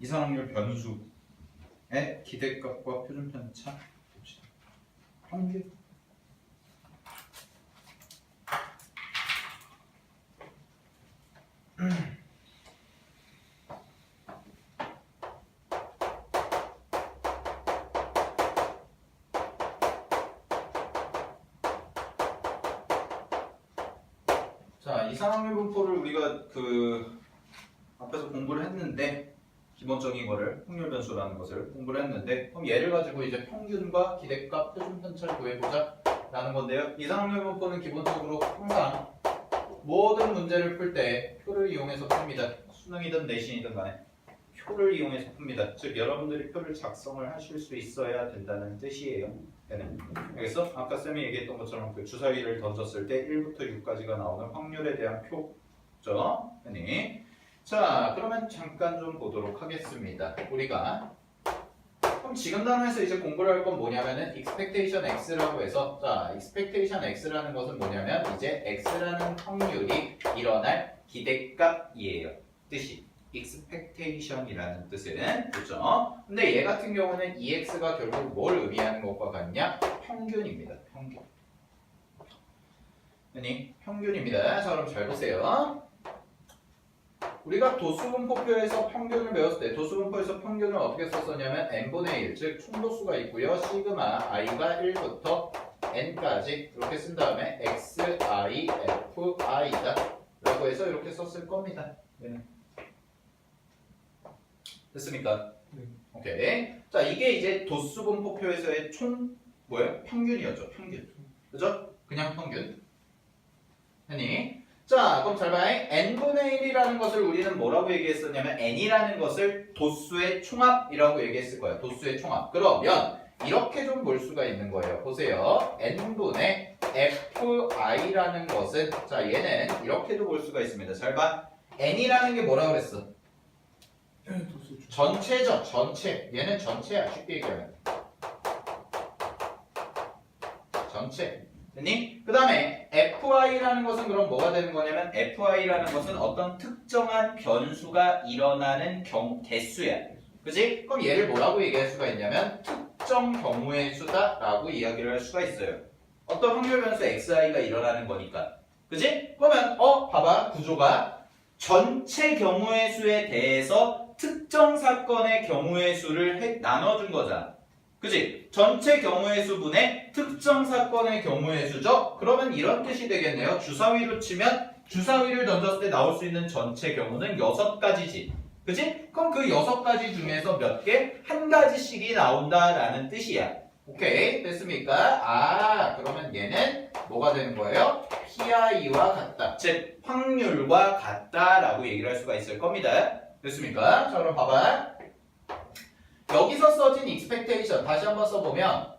이상확률 변수의 기대값과 표준편차 봅시다. 평균. 자, 이상확률 분포를 우리가 앞에서 공부를 했는데 기본적인 거를 확률 변수라는 것을 공부를 했는데 그럼 얘를 가지고 이제 평균과 기대값, 표준편차를 구해보자 라는 건데요. 이상확률 분포는 기본적으로 항상 모든 문제를 풀 때 표를 이용해서 풉니다. 수능이든 내신이든 간에 표를 이용해서 풉니다. 즉 여러분들이 표를 작성을 하실 수 있어야 된다는 뜻이에요. 얘는. 그래서 아까 쌤이 얘기했던 것처럼 그 주사위를 던졌을 때 1부터 6까지가 나오는 확률에 대한 표죠. 자, 그러면 잠깐 좀 보도록 하겠습니다. 우리가 그럼 지금 단원에서 이제 공부를 할 건 뭐냐면은 expectation x라고 해서 자, expectation x라는 것은 뭐냐면 이제 x라는 확률이 일어날 기대값이에요. 뜻이 expectation이라는 뜻은 그렇죠? 근데 얘 같은 경우는 ex가 결국 뭘 의미하는 것과 같냐? 평균입니다. 평균. 평균입니다. 자, 그럼 잘 보세요. 우리가 도수분포표에서 평균을 배웠을 때 도수분포에서 평균을 어떻게 썼었냐면 n분의 1, 즉 총도수가 있고요. 시그마 i가 1부터 n까지 이렇게 쓴 다음에 xi, fi다 라고 해서 이렇게 썼을 겁니다. 됐습니까? 네. 오케이. 자, 이게 이제 도수분포표에서의 뭐예요? 평균이었죠. 평균. 그죠? 그냥 평균. 자, 그럼 잘 봐. n분의 1이라는 것을 우리는 뭐라고 얘기했었냐면 n이라는 것을 도수의 총합이라고 얘기했을 거예요. 도수의 총합. 그러면 이렇게 좀 볼 수가 있는 거예요. 보세요. n분의 fi라는 것은 자, 얘는 이렇게도 볼 수가 있습니다. 잘 봐. n이라는 게 뭐라고 그랬어? 전체죠. 전체. 얘는 전체야. 쉽게 얘기하면. 전체. 그 다음에 fi라는 것은 그럼 뭐가 되는 거냐면 fi라는 것은 어떤 특정한 변수가 일어나는 개수야. 그지? 그럼 얘를 뭐라고 얘기할 수가 있냐면 특정 경우의 수다 라고 이야기를 할 수가 있어요. 어떤 확률 변수 xi가 일어나는 거니까. 그지? 그러면 봐봐. 구조가 전체 경우의 수에 대해서 특정 사건의 경우의 수를 나눠준 거잖아. 그치? 전체 경우의 수분의 특정 사건의 경우의 수죠? 그러면 이런 뜻이 되겠네요. 주사위로 치면 주사위를 던졌을 때 나올 수 있는 전체 경우는 6가지지. 그치? 그럼 그 6가지 중에서 몇 개? 한 가지씩이 나온다라는 뜻이야. 오케이? 됐습니까? 그러면 얘는 뭐가 되는 거예요? PI와 같다. 즉, 확률과 같다라고 얘기를 할 수가 있을 겁니다. 됐습니까? 자, 그럼 봐봐. 여기서 써진 expectation 다시 한번 써보면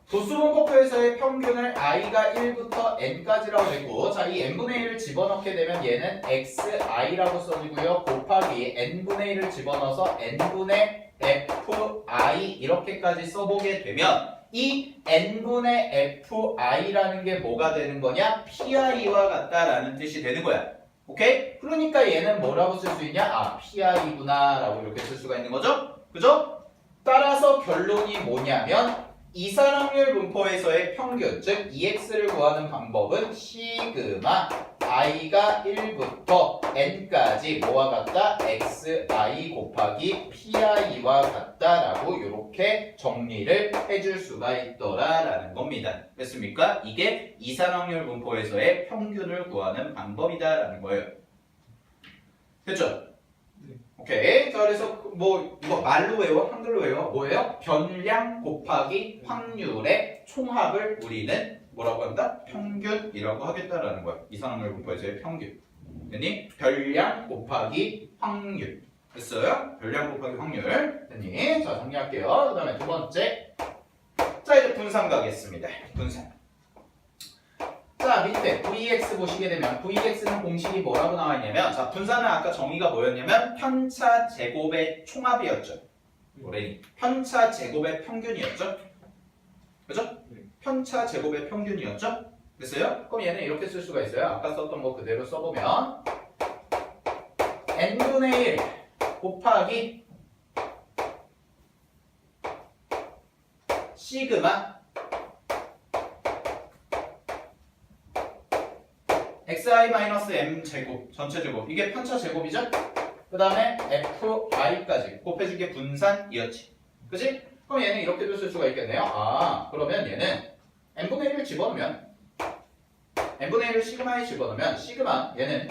도수분포표에서의 평균을 i가 1부터 n까지라고 했고 자, 이 n분의 1을 집어넣게 되면 얘는 xi라고 써지고요. 곱하기 n분의 1을 집어넣어서 n분의 fi 이렇게까지 써보게 되면 이 n분의 fi라는 게 뭐가 되는 거냐? pi와 같다라는 뜻이 되는 거야. 오케이? 그러니까 얘는 뭐라고 쓸 수 있냐? pi구나 라고 이렇게 쓸 수가 있는 거죠? 그죠? 따라서 결론이 뭐냐면 이산확률 분포에서의 평균, 즉 EX를 구하는 방법은 시그마 i가 1부터 n까지 뭐와 같다? xi 곱하기 pi와 같다라고 이렇게 정리를 해줄 수가 있더라라는 겁니다. 됐습니까? 이게 이산확률 분포에서의 평균을 구하는 방법이다라는 거예요. 됐죠? 오케이. 자, 그래서 이거 말로 외워? 한글로 외워? 뭐예요? 변량 곱하기 확률의 총합을 우리는 뭐라고 한다? 평균이라고 하겠다라는 거야. 이산확률 분포에서의 평균. 됐니? 변량 곱하기 확률. 됐어요? 변량 곱하기 확률. 됐니? 자, 정리할게요. 그 다음에 두 번째. 자, 이제 분산 가겠습니다. 분산. 자, 밑에 Vx 보시게 되면 Vx는 공식이 뭐라고 나와 있냐면 자, 분산은 아까 정의가 뭐였냐면 편차 제곱의 총합이었죠. 뭐래니? 편차 제곱의 평균이었죠. 그죠? 편차 제곱의 평균이었죠. 됐어요? 그럼 얘는 이렇게 쓸 수가 있어요. 아까 썼던 거 그대로 써보면 n분의 1 곱하기 시그마 xi-m 제곱 전체 제곱 이게 편차 제곱이죠? 그 다음에 fi까지 곱해준 게 분산이었지 그치? 그럼 얘는 이렇게도 쓸 수가 있겠네요. 아 그러면 얘는 n분의 1을 집어넣으면 n분의 1을 시그마에 집어넣으면 시그마 얘는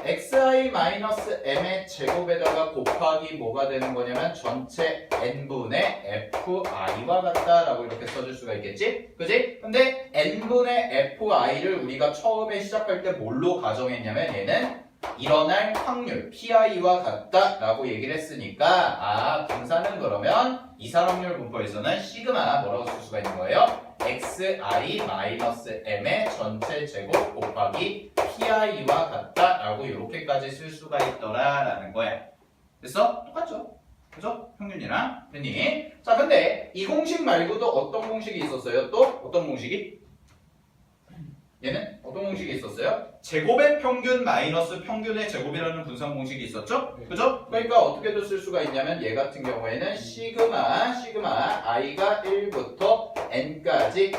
xi-m의 제곱에다가 곱하기 뭐가 되는 거냐면 전체 n분의 fi와 같다라고 이렇게 써줄 수가 있겠지? 그지? 근데 n분의 fi를 우리가 처음에 시작할 때 뭘로 가정했냐면 얘는 일어날 확률 pi와 같다라고 얘기를 했으니까 아 분산은 그러면 이산확률 분포에서는 시그마 뭐라고 쓸 수가 있는 거예요? xi-m의 전체 제곱 곱하기 pi와 같다라고 이렇게까지 쓸 수가 있더라라는 거야. 됐어? 똑같죠? 그죠? 평균이랑 됐니? 자 근데 이 공식 말고도 어떤 공식이 있었어요? 또 어떤 공식이? 얘는 어떤 공식이 있었어요? 제곱의 평균 마이너스 평균의 제곱이라는 분산 공식이 있었죠? 그죠? 그러니까 어떻게도 쓸 수가 있냐면 얘 같은 경우에는 시그마 i가 1부터 n까지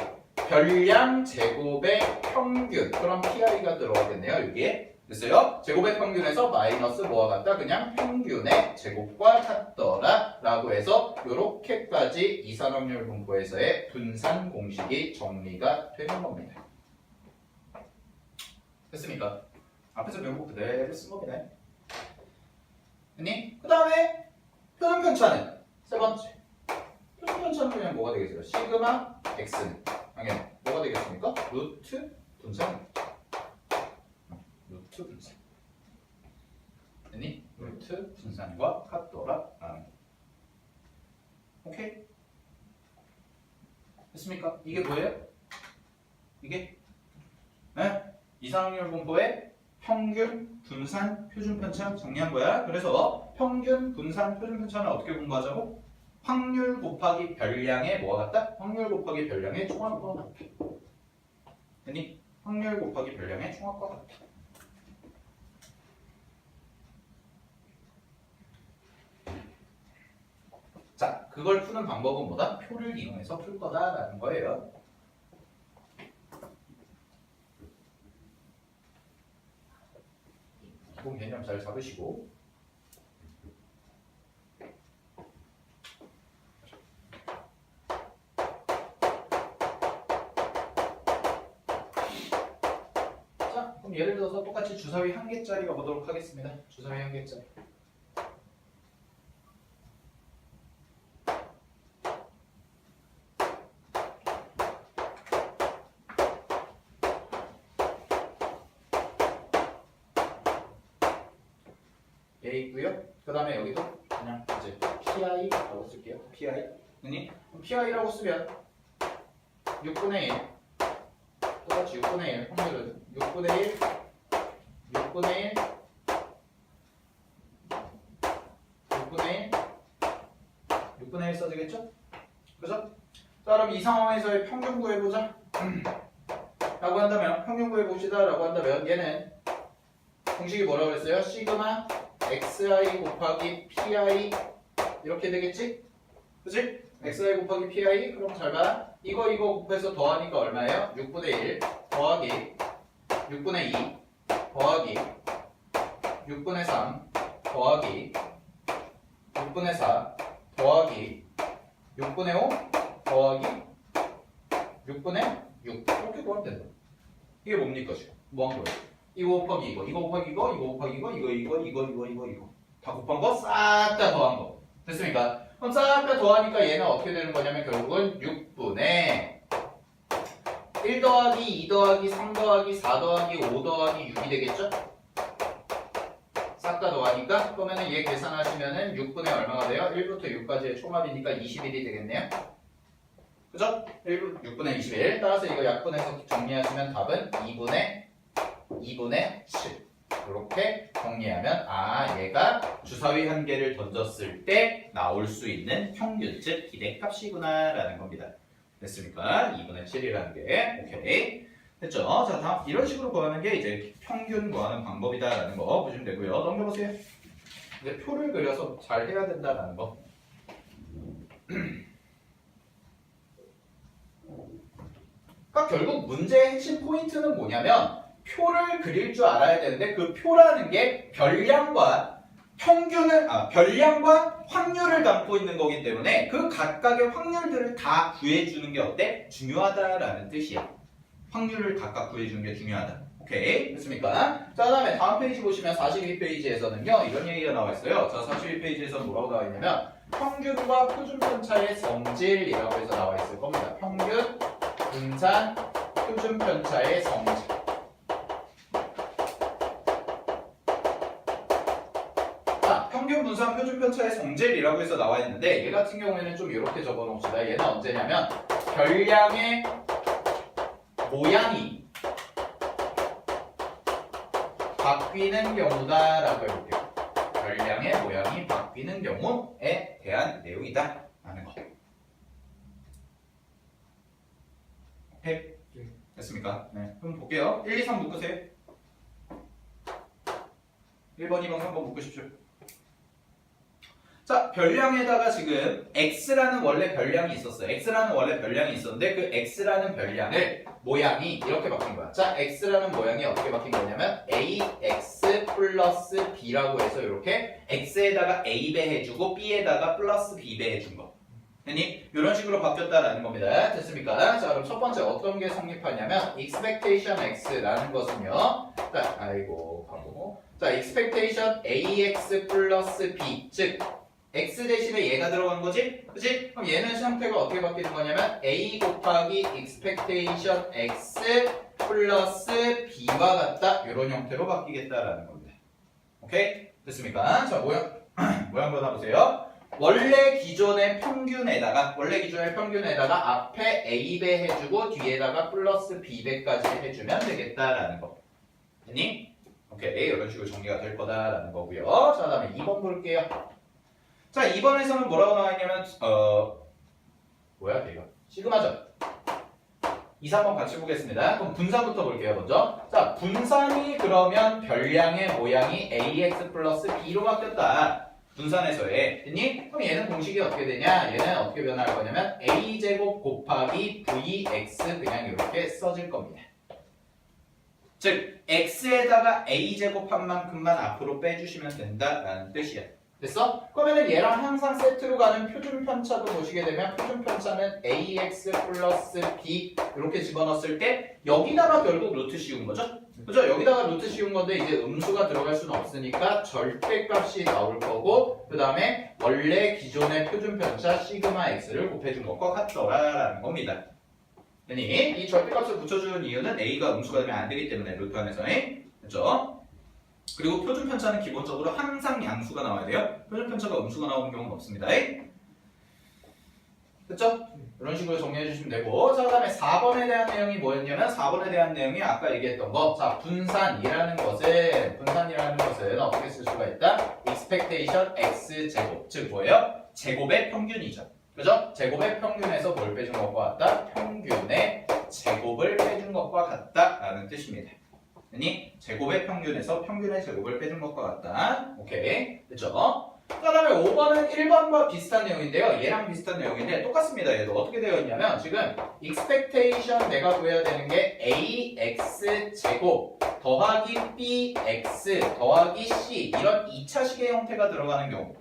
별량 제곱의 평균 그럼 pi가 들어가겠네요 여기에 됐어요? 제곱의 평균에서 마이너스 뭐와 같다? 그냥 평균의 제곱과 같더라 라고 해서 이렇게까지 이산확률 분포에서의 분산 공식이 정리가 되는 겁니다. 됐습니까? 앞에서 배운 거 그대로 쓴 겁니다. 됐니? 그 다음에 표준 편차는 세 번째. 표준 편차는 그냥 뭐가 되겠어요? 시그마 x는 당연히 뭐가 되겠습니까? 루트 분산. 루트 분산. 됐니? 루트 분산과 같더라. 오케이? 됐습니까? 이게 뭐예요? 이게? 네? 이산확률 분포의 평균, 분산, 표준 편차 정리한 거야. 그래서 평균, 분산, 표준 편차는 어떻게 공부하자고? 확률 곱하기 별량의 뭐가 같다? 확률 곱하기 별량의 총합과 같다. 됐니? 확률 곱하기 별량의 총합과 같다. 자, 그걸 푸는 방법은 뭐다? 표를 이용해서 풀 거다라는 거예요. 기본 개념 잘 잡으시고 자 그럼 예를 들어서 똑같이 주사위 1개짜리가 보도록 하겠습니다. 주사위 1개짜리 얘 있고요. 그 다음에 여기도 그냥 이제 pi라고 쓸게요. pi. 그니 pi라고 쓰면 6분의 1 똑같이 6분의 1 확률은 6분의 1 6분의 1 6분의 1 6분의 1 써지겠죠? 그죠? 자 그럼 이 상황에서의 평균 구해보자 라고 한다면 평균 구해봅시다 라고 한다면 얘는 공식이 뭐라고 그랬어요? 시그마 xi 곱하기 pi 이렇게 되겠지? 그치? xi 곱하기 pi 그럼 잘 봐. 이거 곱해서 더하니까 얼마예요? 6분의 1 더하기 6분의 2 더하기 6분의 3 더하기 6분의 4 더하기 6분의 5 더하기 6분의 6 이렇게 구하면 된다. 이게 뭡니까 지금? 뭐 한 거예요? 이거 곱하기 이거 곱하기 이거 곱하기 이거 다 곱한 거 싹 다 더한 거 됐습니까? 그럼 싹 다 더하니까 얘는 어떻게 되는 거냐면 결국은 6분의 1 더하기 2 더하기 3 더하기 4 더하기 5 더하기 6이 되겠죠? 싹 다 더하니까 그러면은 얘 계산하시면은 6분의 얼마가 돼요? 1부터 6까지의 총합이니까 21이 되겠네요? 그죠? 6분의 21 따라서 이거 약분해서 정리하시면 답은 2분의 7 이렇게 정리하면 아 얘가 주사위 한 개를 던졌을 때 나올 수 있는 평균 즉 기대값이구나 라는 겁니다. 됐습니까? 2분의 7이라는 게 오케이 됐죠? 자 다음 이런 식으로 구하는 게 이제 평균 구하는 방법이다 라는 거 보시면 되고요. 넘겨보세요. 이제 표를 그려서 잘 해야 된다는 거. 그러니까 결국 문제의 핵심 포인트는 뭐냐면 표를 그릴 줄 알아야 되는데 그 표라는 게 별량과 별량과 확률을 담고 있는 거기 때문에 그 각각의 확률들을 다 구해주는 게 어때? 중요하다라는 뜻이야. 확률을 각각 구해주는 게 중요하다. 오케이, 됐습니까? 자, 다음에 다음 페이지 보시면 41페이지에서는요 이런 얘기가 나와 있어요. 자, 41페이지에서 뭐라고 나와 있냐면 평균과 표준편차의 성질이라고 해서 나와 있을 겁니다. 평균, 분산, 표준편차의 성질. 자, 평균, 분산, 표준편차의 성질이라고 해서 나와 있는데 얘 같은 경우에는 좀 이렇게 적어 놓읍시다. 얘는 언제냐면 별량의 모양이 바뀌는 경우다라고 해볼게요. 별량의 모양이 바뀌는 경우에 대한 내용이다 라는 거. 오케이? 됐습니까? 네. 그럼 볼게요. 1, 2, 3 묶으세요. 1번, 2번, 3번 묶으십시오. 자, 별량에다가 지금 x라는 원래 별량이 있었어요. x라는 원래 별량이 있었는데 그 x라는 별량을 모양이 이렇게 바뀐 거야. 자, x라는 모양이 어떻게 바뀐 거냐면 ax 플러스 b라고 해서 이렇게 x에다가 a 배해주고 b에다가 플러스 b 배해준 거. 됐니? 이런 식으로 바뀌었다라는 겁니다. 됐습니까? 자, 그럼 첫 번째 어떤 게 성립하냐면 expectation x라는 것은요. 자, 아이고 바보. 자, expectation ax 플러스 b 즉 x 대신에 얘가 들어간 거지? 그치? 그럼 얘는 형태가 어떻게 바뀌는 거냐면 a 곱하기 expectation x 플러스 b와 같다 이런 형태로 바뀌겠다라는 겁니다. 오케이? 됐습니까? 자, 모양 받아보세요. 원래 기존의 평균에다가 앞에 a배 해주고 뒤에다가 플러스 b배까지 해주면 되겠다라는 거. 됐니? 오케이, 이런 식으로 정리가 될 거다라는 거고요. 자, 다음에 2번 볼게요. 자, 2번에서는 뭐라고 나와있냐면 뭐야 이거? 시그마죠? 2, 3번 같이 보겠습니다. 그럼 분산부터 볼게요 먼저. 자, 분산이 그러면 별량의 모양이 ax 플러스 b로 바뀌었다. 분산에서의 됐니? 그럼 얘는 공식이 어떻게 되냐? 얘는 어떻게 변할 거냐면 a제곱 곱하기 vx 그냥 이렇게 써질 겁니다. 즉 x에다가 a제곱 한 만큼만 앞으로 빼주시면 된다라는 뜻이야. 됐어? 그러면은 얘랑 항상 세트로 가는 표준편차도 보시게 되면 표준편차는 ax 플러스 b 이렇게 집어넣었을 때 여기다가 결국 루트 씌운 거죠? 그죠? 여기다가 루트 씌운 건데 이제 음수가 들어갈 수는 없으니까 절대값이 나올 거고 그 다음에 원래 기존의 표준편차 시그마 x를 곱해준 것과 같더라라는 겁니다. 이 절대값을 붙여주는 이유는 a가 음수가 되면 안 되기 때문에 루트 안에서 그죠? 그리고 표준편차는 기본적으로 항상 양수가 나와야 돼요. 표준편차가 음수가 나오는 경우는 없습니다. 됐죠? 이런 식으로 정리해 주시면 되고 자, 그 다음에 4번에 대한 내용이 뭐였냐면 4번에 대한 내용이 아까 얘기했던 거 자, 분산이라는 것은 어떻게 쓸 수가 있다? expectation x제곱 즉 뭐예요? 제곱의 평균이죠. 그죠? 제곱의 평균에서 뭘 빼준 것과 같다? 평균의 제곱을 빼준 것과 같다라는 뜻입니다. 아니 제곱의 평균에서 평균의 제곱을 빼준 것과 같다. 오케이, 됐죠? 그 다음에 5번은 1번과 비슷한 내용인데요. 얘랑 비슷한 내용인데 똑같습니다. 얘도 어떻게 되어 있냐면 지금 expectation 내가 구해야 되는 게 ax 제곱 더하기 bx 더하기 c 이런 2차식의 형태가 들어가는 경우.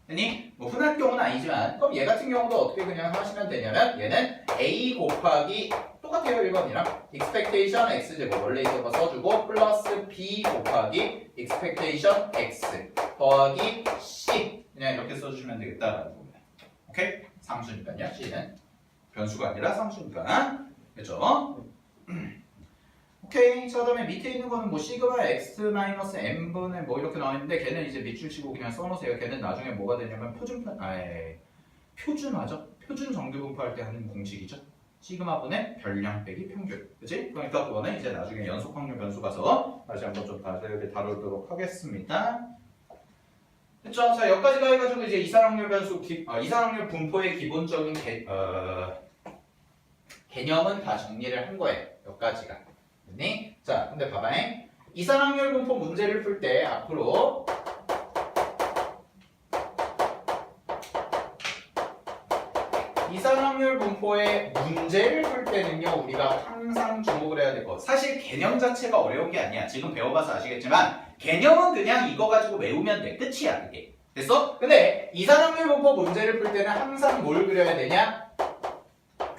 아니 뭐 흔한 경우는 아니지만 그럼 얘 같은 경우도 어떻게 그냥 하시면 되냐면 얘는 a 곱하기 똑같아요 1번이랑 expectation x제곱 원래 있던 거 써주고 플러스 b 곱하기 expectation x 더하기 c 그냥 이렇게 써주시면 되겠다라는 겁니다. 오케이? 상수니까요. c는 변수가 아니라 상수니까 그렇죠? 오케이. 자, 그다음에 밑에 있는 거는 뭐 시그마 x 마이너스 n분의 뭐 이렇게 나와 있는데 걔는 이제 밑줄 치고 그냥 써놓으세요. 걔는 나중에 뭐가 되냐면 표준화죠. 표준 정규 분포할 때 하는 공식이죠. 시그마분의 별량 빼기 평균. 그치? 그러니까 그거는 이제 나중에 연속 확률 변수 가서 다시 한번 좀 자세하게 다루도록 하겠습니다. 됐죠? 자, 여기까지가 해가지고 이제 이산확률 변수, 이산확률 분포의 기본적인 개념은 다 정리를 한 거예요. 여기까지가. 됐니? 자, 근데 봐봐잉. 이산확률 분포 문제를 풀 때 앞으로 이산확률 분포의 문제를 풀 때는요 우리가 항상 주목을 해야 될 것. 사실 개념 자체가 어려운 게 아니야. 지금 배워봐서 아시겠지만 개념은 그냥 이거 가지고 외우면 돼. 끝이야 그게. 됐어? 근데 이산확률 분포 문제를 풀 때는 항상 뭘 그려야 되냐?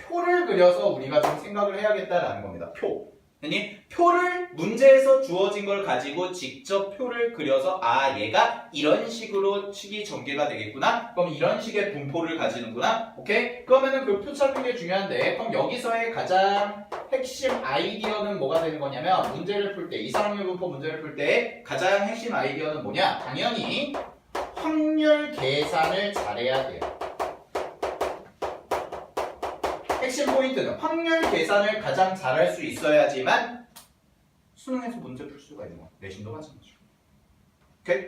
표를 그려서 우리가 좀 생각을 해야겠다라는 겁니다. 표. 아니 표를 문제에서 주어진 걸 가지고 직접 표를 그려서 아 얘가 이런 식으로 식이 전개가 되겠구나. 그럼 이런 식의 분포를 가지는구나. 오케이? 그러면은 그 표 찾는 게 중요한데 그럼 여기서의 가장 핵심 아이디어는 뭐가 되는 거냐면 문제를 풀 때 이산확률 분포 문제를 풀 때 가장 핵심 아이디어는 뭐냐? 당연히 확률 계산을 잘해야 돼요. 핵심 포인트는 확률 계산을 가장 잘할 수 있어야지만 수능에서 문제 풀 수가 있는 거야. 내신도 마찬가지고. 오케이?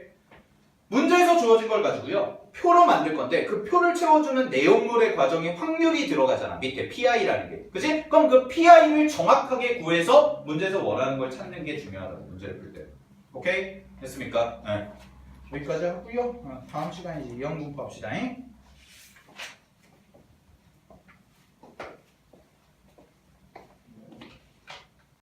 문제에서 주어진 걸 가지고요. 표로 만들 건데 그 표를 채워주는 내용물의 과정에 확률이 들어가잖아. 밑에 PI라는 게. 그치? 그럼 그 PI를 정확하게 구해서 문제에서 원하는 걸 찾는 게 중요하다고. 문제를 풀 때. 오케이? 됐습니까? 네. 여기까지 하고요. 다음 시간에 이제 이형 분포 합시다.